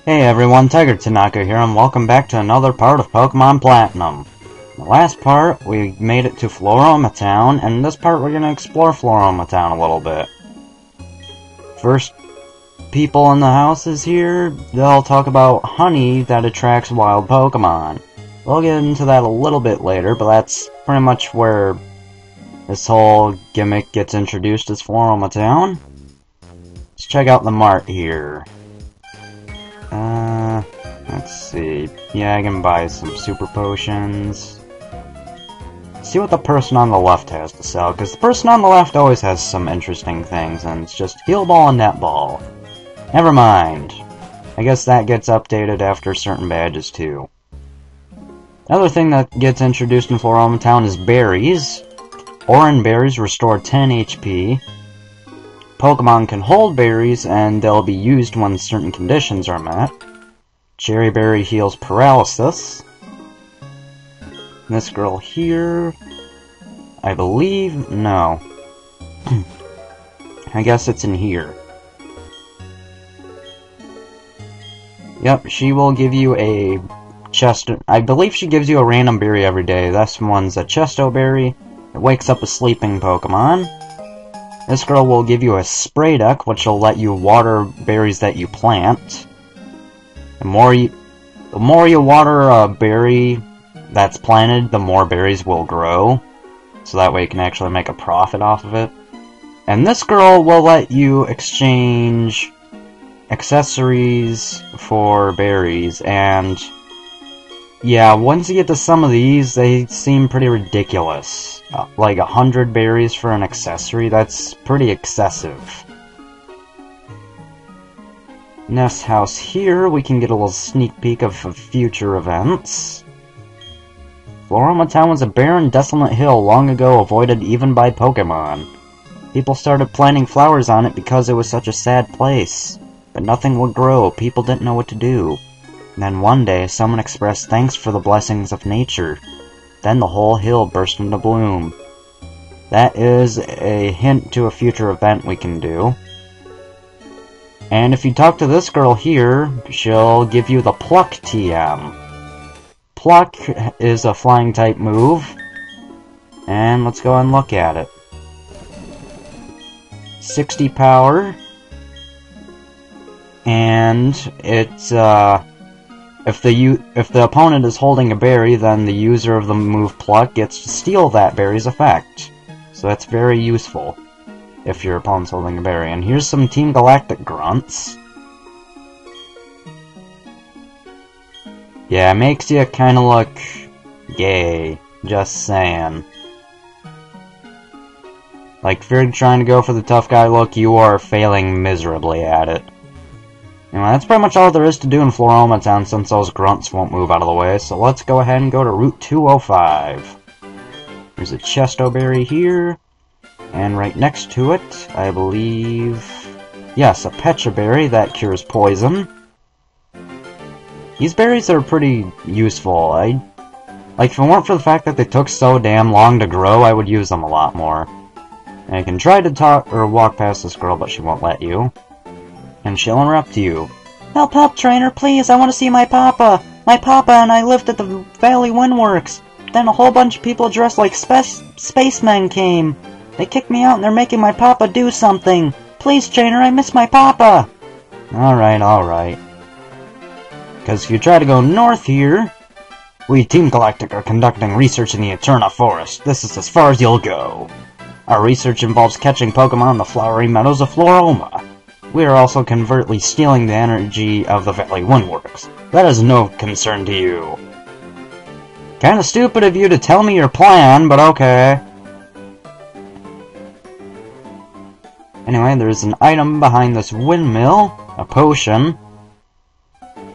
Hey everyone, Tigertenaka here, and welcome back to another part of Pokemon Platinum. In the last part, we made it to Floroma Town, and in this part we're going to explore Floroma Town a little bit. First, people in the houses here, they'll talk about honey that attracts wild Pokemon. We'll get into that a little bit later, but that's pretty much where this whole gimmick gets introduced as Floroma Town. Let's check out the mart here. Let's see. Yeah, I can buy some super potions. See what the person on the left has to sell, because the person on the left always has some interesting things, and it's just heal ball and net ball. Never mind. I guess that gets updated after certain badges too. Another thing that gets introduced in Floroma Town is berries. Oran berries restore 10 HP. Pokemon can hold berries, and they'll be used when certain conditions are met. Cherry berry heals paralysis. This girl here, I believe, no. I guess it's in here. Yep, she will give you a I believe she gives you a random berry every day. This one's a Chesto berry. It wakes up a sleeping Pokemon. This girl will give you a spray deck, which will let you water berries that you plant. The more you water a berry that's planted, the more berries will grow. So that way you can actually make a profit off of it. And this girl will let you exchange accessories for berries, and yeah, once you get to some of these, they seem pretty ridiculous. Like 100 berries for an accessory, that's pretty excessive. Nest house here, we can get a little sneak peek of future events. Floroma Town was a barren, desolate hill long ago avoided even by Pokemon. People started planting flowers on it because it was such a sad place. But nothing would grow, people didn't know what to do. And then one day, someone expressed thanks for the blessings of nature. Then the whole hill burst into bloom. That is a hint to a future event we can do. And if you talk to this girl here, she'll give you the Pluck TM. Pluck is a flying type move. And let's go and look at it. 60 power. And it's, if the opponent is holding a berry, then the user of the move Pluck gets to steal that berry's effect. So that's very useful if your opponent's holding a berry. And here's some Team Galactic grunts. Yeah, it makes you kinda look gay, just saying. Like, if you're trying to go for the tough guy look, you are failing miserably at it. Anyway, that's pretty much all there is to do in Floroma Town since those grunts won't move out of the way, so let's go ahead and go to Route 205. There's a Chesto berry here, and right next to it, I believe... yes, a Pecha berry that cures poison. These berries are pretty useful. Like, if it weren't for the fact that they took so damn long to grow, I would use them a lot more. And I can try to talk or walk past this girl, but she won't let you. And she'll interrupt you. Help, help, trainer, please, I want to see my papa! My papa and I lived at the Valley Windworks. Then a whole bunch of people dressed like spacemen came. They kicked me out and they're making my papa do something. Please, trainer, I miss my papa! Alright, alright. Because if you try to go north here... we, Team Galactic, are conducting research in the Eterna Forest. This is as far as you'll go. Our research involves catching Pokemon in the flowery meadows of Floroma. We are also covertly stealing the energy of the Valley Windworks. That is no concern to you. Kinda stupid of you to tell me your plan, but okay. Anyway, there's an item behind this windmill. A potion.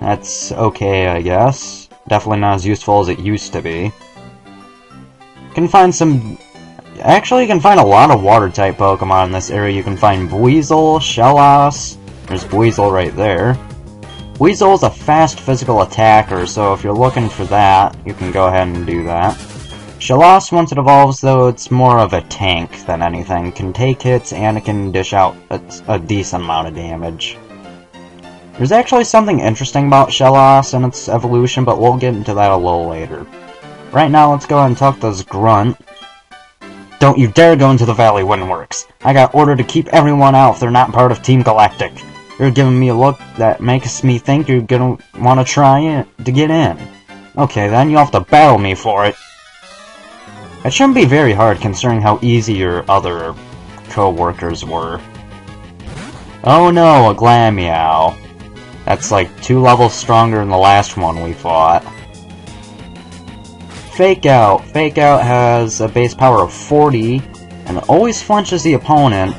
That's okay, I guess. Definitely not as useful as it used to be. You can find some... actually, you can find a lot of Water-type Pokemon in this area. You can find Weasel, Shellos. There's Weasel right there. Weasel is a fast physical attacker, so if you're looking for that, you can go ahead and do that. Shellos, once it evolves, though, it's more of a tank than anything. Can take hits, and it can dish out a decent amount of damage. There's actually something interesting about Shellos and its evolution, but we'll get into that a little later. Right now, let's go ahead and talk to this grunt. Don't you dare go into the Valley Windworks. I got ordered to keep everyone out if they're not part of Team Galactic. You're giving me a look that makes me think you're gonna want to try to get in. Okay, then you'll have to battle me for it. It shouldn't be very hard considering how easy your other co-workers were. Oh no, a Glameow. That's like 2 levels stronger than the last one we fought. Fake Out. Fake Out has a base power of 40, and it always flinches the opponent,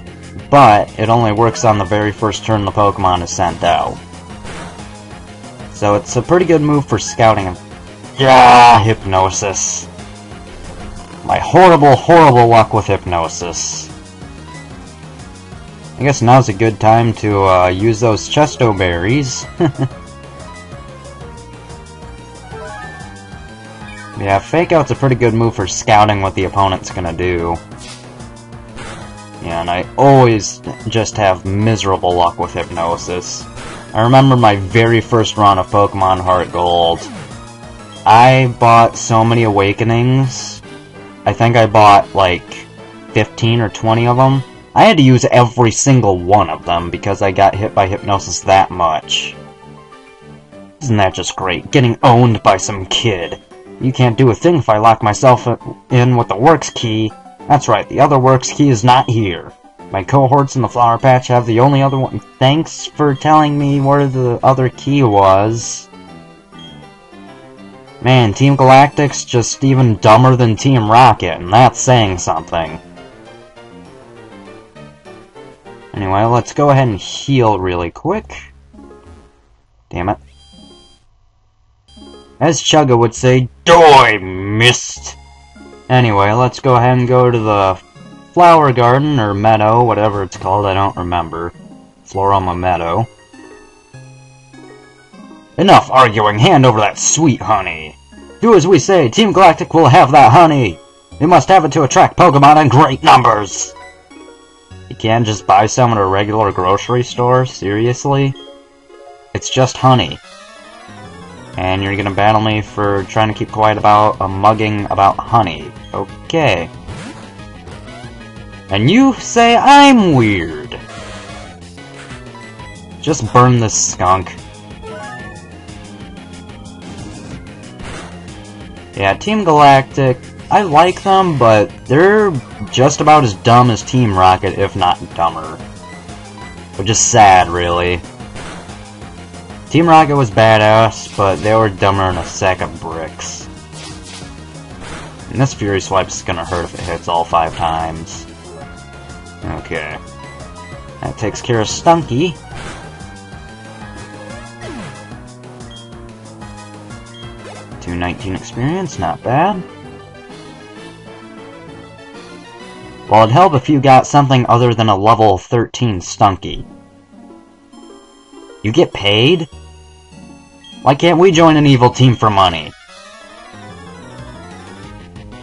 but it only works on the very first turn the Pokemon is sent out. So it's a pretty good move for scouting. Yeah, Hypnosis. My horrible, horrible luck with Hypnosis. I guess now's a good time to use those Chesto Berries. Yeah, Fake Out's a pretty good move for scouting what the opponent's gonna do. Yeah, and I always just have miserable luck with Hypnosis. I remember my very first run of Pokemon Heart Gold. I bought so many Awakenings. I think I bought like 15 or 20 of them. I had to use every single one of them because I got hit by Hypnosis that much. Isn't that just great? Getting owned by some kid. You can't do a thing if I lock myself in with the Works key. That's right, the other Works key is not here. My cohorts in the Flower Patch have the only other one. Thanks for telling me where the other key was. Man, Team Galactic's just even dumber than Team Rocket, and that's saying something. Anyway, let's go ahead and heal really quick. Damn it. As Chugga would say, "Doi, missed!" Anyway, let's go ahead and go to the flower garden, or meadow, whatever it's called, I don't remember. Floroma Meadow. Enough arguing, hand over that sweet honey. Do as we say, Team Galactic will have that honey. We must have it to attract Pokemon in great numbers. You can't just buy some at a regular grocery store? Seriously? It's just honey. And you're gonna battle me for trying to keep quiet about a mugging about honey. Okay. And you say I'm weird. Just burn this skunk. Yeah, Team Galactic, I like them, but they're just about as dumb as Team Rocket, if not dumber. Which is sad, really. Team Rocket was badass, but they were dumber than a sack of bricks. And this Fury Swipe's gonna hurt if it hits all 5 times. Okay. That takes care of Stunky. $219 experience, not bad. Well, it'd help if you got something other than a level 13 Stunky. You get paid? Why can't we join an evil team for money?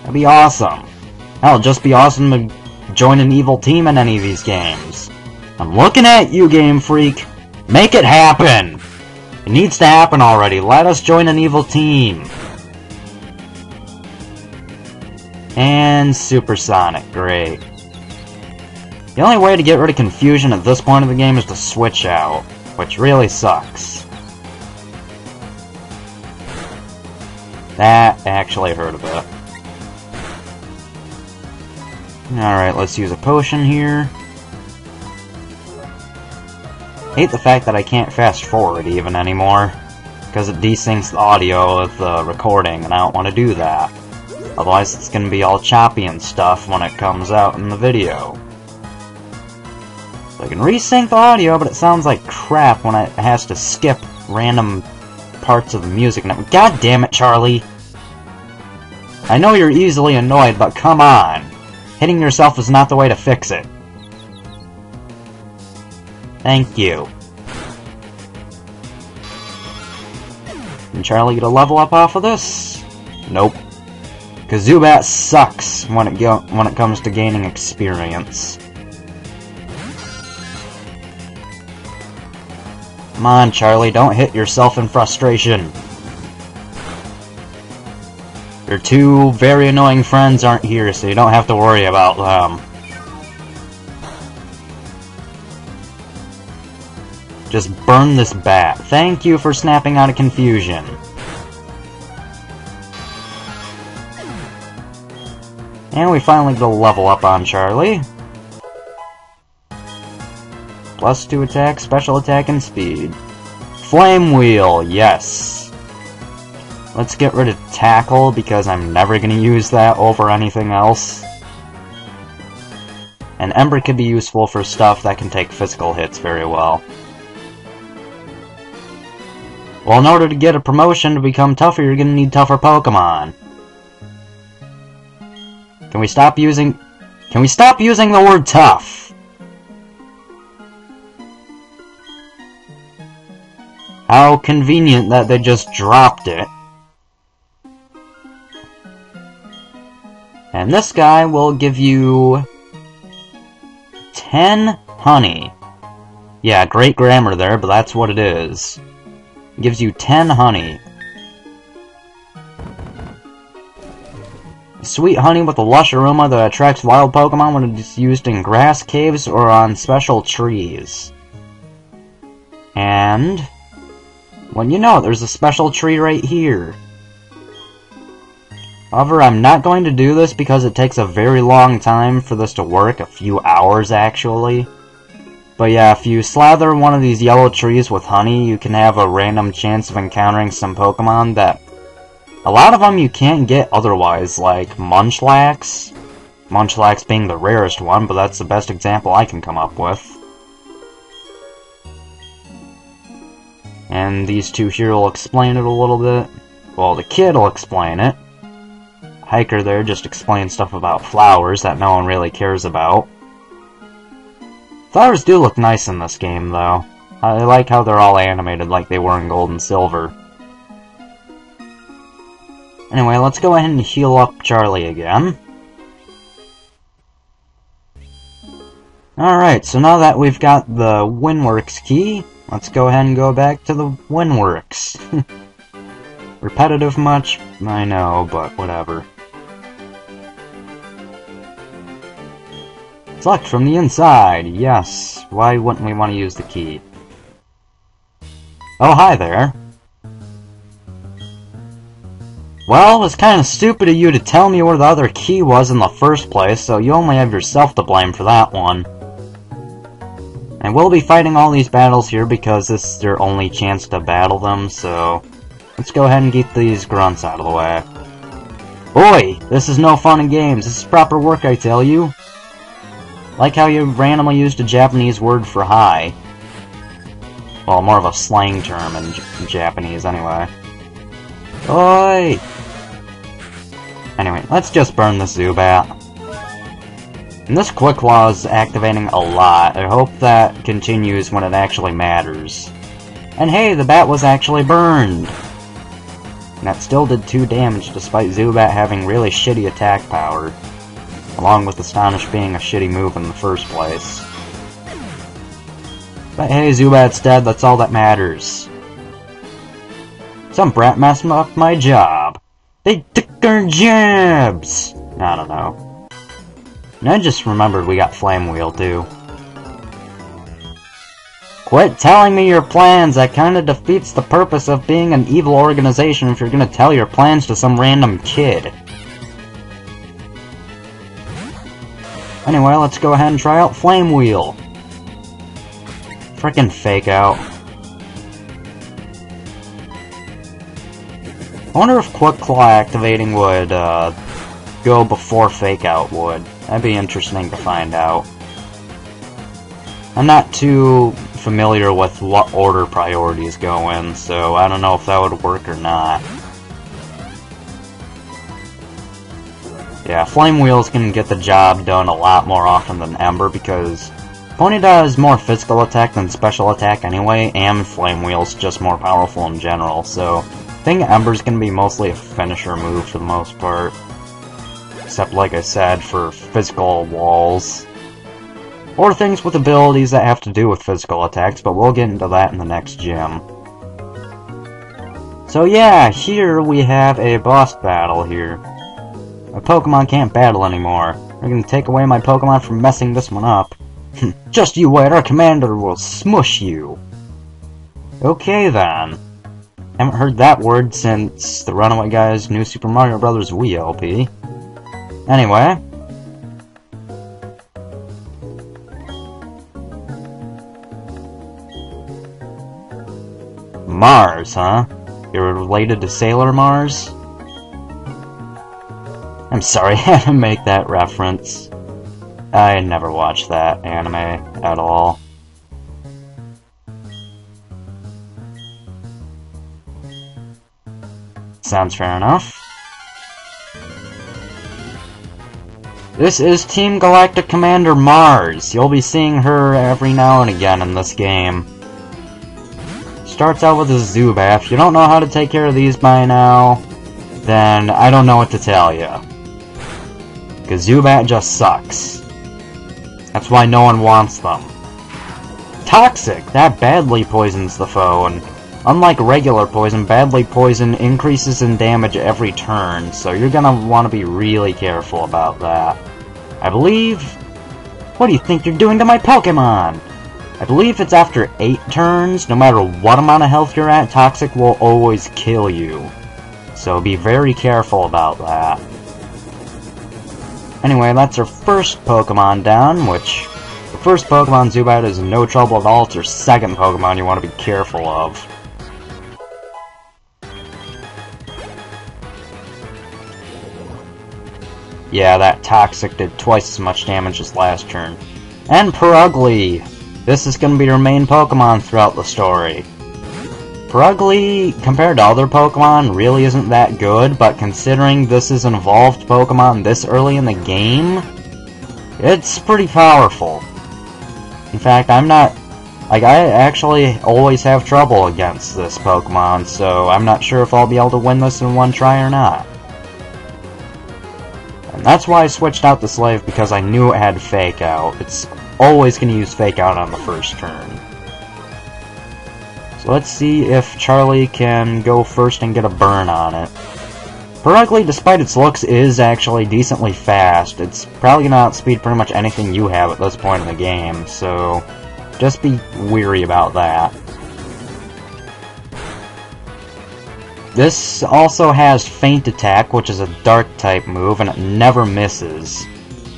That'd be awesome. Hell, it'd just be awesome to join an evil team in any of these games. I'm looking at you, Game Freak. Make it happen! It needs to happen already. Let us join an evil team. And Supersonic, great. The only way to get rid of confusion at this point of the game is to switch out, which really sucks. That actually hurt a bit. Alright, let's use a potion here. Hate the fact that I can't fast forward even anymore, because it desyncs the audio of the recording, and I don't want to do that. Otherwise it's going to be all choppy and stuff when it comes out in the video. So I can resync the audio, but it sounds like crap when it has to skip random parts of the music. Now, God damn it, Charlie! I know you're easily annoyed, but come on! Hitting yourself is not the way to fix it. Thank you. Can Charlie get a level up off of this? Nope. Because Zubat sucks when it comes to gaining experience. Come on, Charlie, don't hit yourself in frustration. Your two very annoying friends aren't here, so you don't have to worry about them. Just burn this bat. Thank you for snapping out of confusion. And we finally get a level up on Charlie. +2 attack, special attack, and speed. Flame Wheel, yes. Let's get rid of Tackle, because I'm never going to use that over anything else. And Ember could be useful for stuff that can take physical hits very well. Well, in order to get a promotion to become tougher, you're going to need tougher Pokemon. Can we stop using the word tough? How convenient that they just dropped it. And this guy will give you 10 honey. Yeah, great grammar there, but that's what it is. It gives you 10 honey. Sweet honey with a lush aroma that attracts wild Pokemon when it is used in grass caves or on special trees. And when you know it, there's a special tree right here. However, I'm not going to do this because it takes a very long time for this to work, a few hours actually. But yeah, if you slather one of these yellow trees with honey, you can have a random chance of encountering some Pokemon that a lot of them you can't get otherwise, like Munchlax. Munchlax being the rarest one, but that's the best example I can come up with. And these two here will explain it a little bit. Well, the kid will explain it. Hiker there just explains stuff about flowers that no one really cares about. Flowers do look nice in this game, though. I like how they're all animated like they were in Gold and Silver. Anyway, let's go ahead and heal up Charlie again. Alright, so now that we've got the Windworks key, let's go ahead and go back to the Windworks. Repetitive much? I know, but whatever. It's locked from the inside, yes. Why wouldn't we want to use the key? Oh, hi there. Well, it was kind of stupid of you to tell me where the other key was in the first place, so you only have yourself to blame for that one. And we'll be fighting all these battles here because this is their only chance to battle them, so let's go ahead and get these grunts out of the way. Oi! This is no fun and games, this is proper work, I tell you. Like how you randomly used a Japanese word for hi. Well, more of a slang term in Japanese, anyway. Oi! Anyway, let's just burn the Zubat. And this Quick Claw is activating a lot. I hope that continues when it actually matters. And hey, the bat was actually burned! And that still did 2 damage despite Zubat having really shitty attack power. Along with Astonish being a shitty move in the first place. But hey, Zubat's dead, that's all that matters. Some brat messed up my job. They took our jobs! I don't know. And I just remembered we got Flame Wheel, too. Quit telling me your plans, that kinda defeats the purpose of being an evil organization if you're gonna tell your plans to some random kid. Anyway, let's go ahead and try out Flame Wheel. Frickin' Fake Out. I wonder if Quick Claw activating would go before Fake Out would. That'd be interesting to find out. I'm not too familiar with what order priorities go in, so I don't know if that would work or not. Yeah, Flame Wheel's can get the job done a lot more often than Ember because Ponyta has more physical attack than special attack anyway, and Flame Wheel's just more powerful in general, so I think Ember's gonna be mostly a finisher move for the most part. Except, like I said, for physical walls. or things with abilities that have to do with physical attacks, but we'll get into that in the next gym. So yeah, here we have a boss battle here. My Pokemon can't battle anymore. They're gonna take away my Pokemon from messing this one up. Just you wait, our commander will smush you. Okay then. Haven't heard that word since the Runaway Guy's new Super Mario Bros. Wii LP. Anyway. Mars, huh? You're related to Sailor Mars? I'm sorry, I had to make that reference. I never watched that anime at all. Sounds fair enough. This is Team Galactic Commander Mars. You'll be seeing her every now and again in this game. Starts out with a Zubat. If you don't know how to take care of these by now, then I don't know what to tell you. Because Zubat just sucks. That's why no one wants them. Toxic! That badly poisons the foe, and unlike regular poison, badly poison increases in damage every turn, so you're gonna want to be really careful about that. I believe... What do you think you're doing to my Pokemon? I believe it's after 8 turns, no matter what amount of health you're at, Toxic will always kill you. So be very careful about that. Anyway, that's our first Pokemon down, which... The first Pokemon, Zubat, is no trouble at all. It's your second Pokemon you want to be careful of. Yeah, that Toxic did twice as much damage as last turn. And Purugly! This is going to be your main Pokemon throughout the story. Purugly, compared to other Pokemon, really isn't that good, but considering this is an evolved Pokemon this early in the game, it's pretty powerful. In fact, I actually always have trouble against this Pokemon, so I'm not sure if I'll be able to win this in one try or not. And that's why I switched out the Slave, because I knew it had Fake Out. It's always going to use Fake Out on the first turn. So let's see if Charlie can go first and get a burn on it. Purugly, despite its looks, is actually decently fast. It's probably going to outspeed pretty much anything you have at this point in the game, so just be weary about that. This also has Feint Attack, which is a Dark-type move, and it never misses.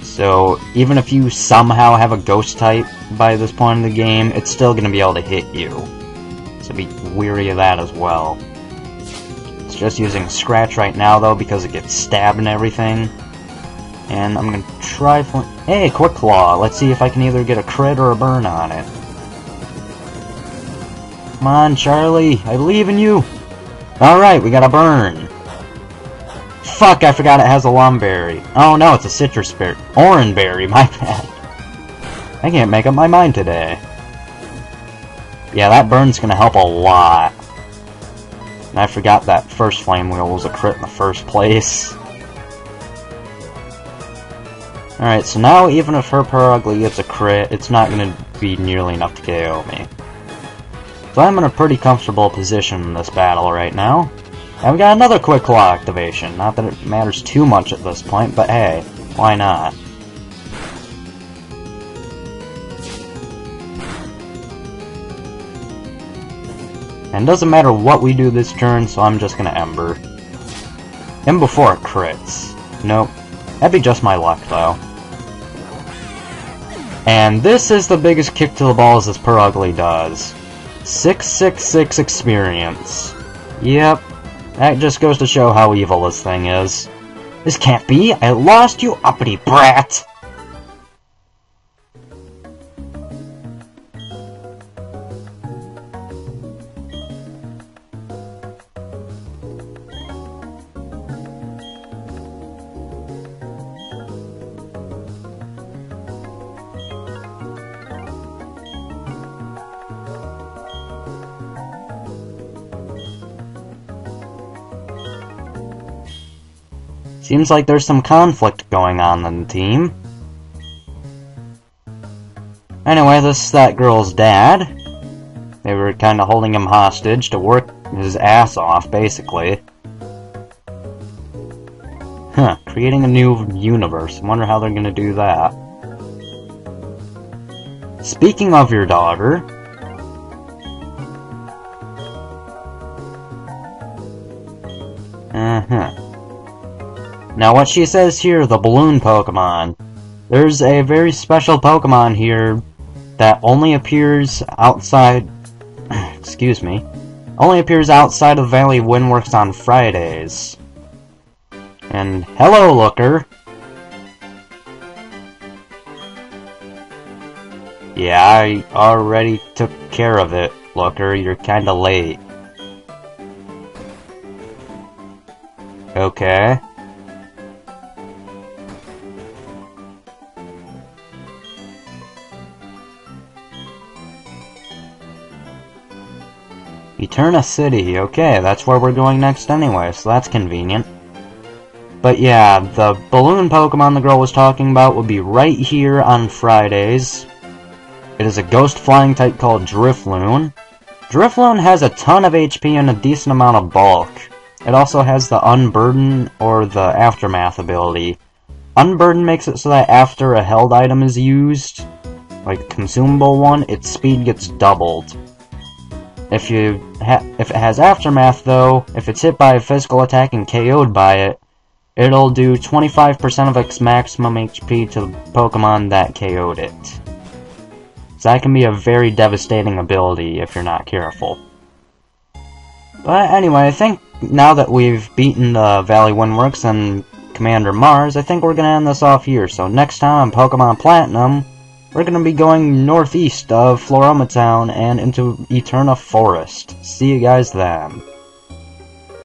So even if you somehow have a Ghost-type by this point in the game, it's still going to be able to hit you. So be weary of that as well. It's just using Scratch right now, though, because it gets stabbed and everything. And I'm going to try for... Hey, Quick Claw! Let's see if I can either get a crit or a burn on it. Come on, Charlie! I believe in you! Alright, we got a burn! Fuck, I forgot it has a Lumberry. Oh no, it's a Citrus Berry. Oranberry, my bad. I can't make up my mind today. Yeah, that burn's gonna help a lot. And I forgot that first Flame Wheel was a crit in the first place. Alright, so now even if her Purugly gets a crit, it's not gonna be nearly enough to KO me. So I'm in a pretty comfortable position in this battle right now. And we got another Quick Claw activation. Not that it matters too much at this point, but hey, why not? And it doesn't matter what we do this turn, so I'm just gonna Ember. And before it crits. Nope. That'd be just my luck, though. And this is the biggest kick to the balls this Purugly does. 666 experience. Yep. That just goes to show how evil this thing is. This can't be! I lost you, uppity brat! Seems like there's some conflict going on in the team. Anyway, this is that girl's dad. They were kind of holding him hostage to work his ass off, basically. Huh, creating a new universe. Wonder how they're gonna do that. Speaking of your daughter... Now what she says here, the balloon Pokemon. There's a very special Pokemon here that only appears outside... excuse me. Only appears outside of Valley Windworks on Fridays. And hello, Looker. Yeah, I already took care of it, Looker. You're kinda late. Okay. Eterna City. Okay, that's where we're going next anyway, so that's convenient. But yeah, the balloon Pokemon the girl was talking about would be right here on Fridays. It is a ghost flying type called Drifloon. Drifloon has a ton of HP and a decent amount of bulk. It also has the Unburden or the Aftermath ability. Unburden makes it so that after a held item is used, like a consumable one, its speed gets doubled. If it has Aftermath though, if it's hit by a physical attack and KO'd by it, it'll do 25% of its maximum HP to the Pokemon that KO'd it. So that can be a very devastating ability if you're not careful. But anyway, I think now that we've beaten the Valley Windworks and Commander Mars, I think we're going to end this off here. So next time on Pokemon Platinum, we're going to be going northeast of Floroma Town and into Eterna Forest. See you guys then.